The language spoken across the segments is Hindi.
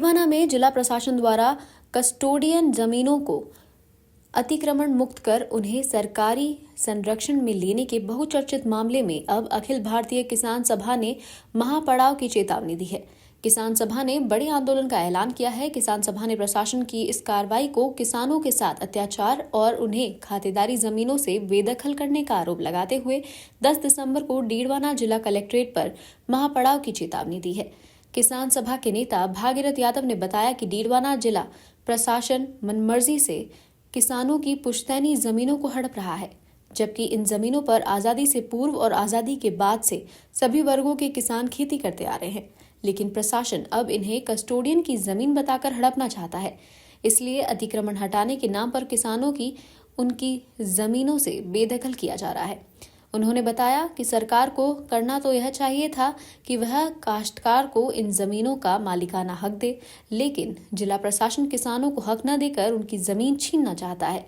डीडवाना में जिला प्रशासन द्वारा कस्टोडियन जमीनों को अतिक्रमण मुक्त कर उन्हें सरकारी संरक्षण में लेने के बहुचर्चित मामले में अब अखिल भारतीय किसान सभा ने महापड़ाव की चेतावनी दी है। किसान सभा ने बड़े आंदोलन का ऐलान किया है। किसान सभा ने प्रशासन की इस कार्रवाई को किसानों के साथ अत्याचार और उन्हें खातेदारी जमीनों से बेदखल करने का आरोप लगाते हुए 10 दिसंबर को डीडवाना जिला कलेक्ट्रेट पर महापड़ाव की चेतावनी दी है। किसान सभा के नेता भागीरथ यादव ने बताया कि डीडवाना जिला प्रशासन मनमर्जी से किसानों की पुश्तैनी जमीनों को हड़प रहा है, जबकि इन जमीनों पर आजादी से पूर्व और आजादी के बाद से सभी वर्गों के किसान खेती करते आ रहे हैं, लेकिन प्रशासन अब इन्हें कस्टोडियन की जमीन बताकर हड़पना चाहता है। इसलिए अतिक्रमण हटाने के नाम पर किसानों की उनकी जमीनों से बेदखल किया जा रहा है। उन्होंने बताया कि सरकार को करना तो यह चाहिए था कि वह काश्तकार को इन जमीनों का मालिकाना हक दे, लेकिन जिला प्रशासन किसानों को हक न देकर उनकी जमीन छीनना चाहता है,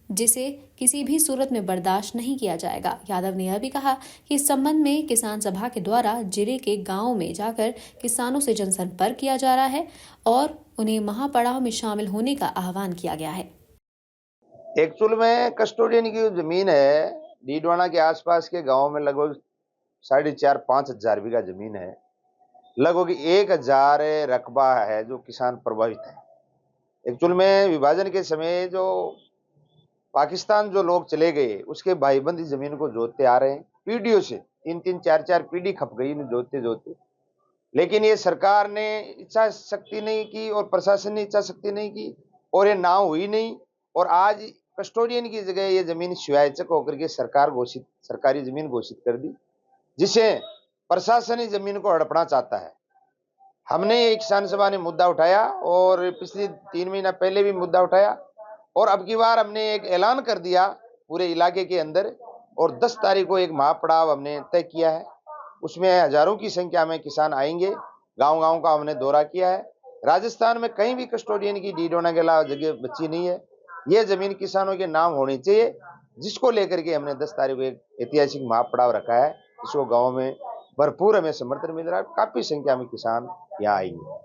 जिसे किसी भी सूरत में बर्दाश्त नहीं किया जाएगा। यादव ने यह भी कहा कि इस संबंध में किसान सभा के द्वारा जिले के गांवों में जाकर किसानों से जनसंपर्क किया जा रहा है और उन्हें महापड़ाव में शामिल होने का आह्वान किया गया है। एक्चुअल में कस्टोडियन की जमीन है, डीडवाना के आसपास के गांव में लगभग 4,500-5 हजार बीघा जमीन है। लगभग 1,000 रकबा है जो किसान प्रभावित है। एक्चुअल में विभाजन के समय जो पाकिस्तान जो लोग चले गए उसके भाईबंद जमीन को जोतते आ रहे हैं पीढ़ियों से, 3-3 4-4 पीढ़ी खप गई जोतते जोतते। लेकिन ये सरकार ने इच्छा शक्ति नहीं की और प्रशासन ने इच्छा शक्ति नहीं की और ये नाव हुई नहीं, और आज कस्टोडियन की जगह ये जमीन शिवायचक होकर के सरकारी जमीन घोषित कर दी, जिसे प्रशासनिक जमीन को हड़पना चाहता है। हमने एक किसान सभा ने मुद्दा उठाया और पिछले 3 महीना पहले भी मुद्दा उठाया, और अब की बार हमने एक ऐलान कर दिया पूरे इलाके के अंदर, और 10 तारीख को एक महापड़ाव हमने तय किया है। उसमें हजारों की संख्या में किसान आएंगे। गांव-गांव का हमने दौरा किया है। राजस्थान में कहीं भी कस्टोडियन की डीडवाना के अलावा जगह बची नहीं है। ये जमीन किसानों के नाम होनी चाहिए, जिसको लेकर के हमने 10 तारीख को एक ऐतिहासिक महापड़ाव रखा है। इसको गाँव में भरपूर हमें समर्थन मिल रहा है। काफी संख्या में किसान यहाँ आएंगे।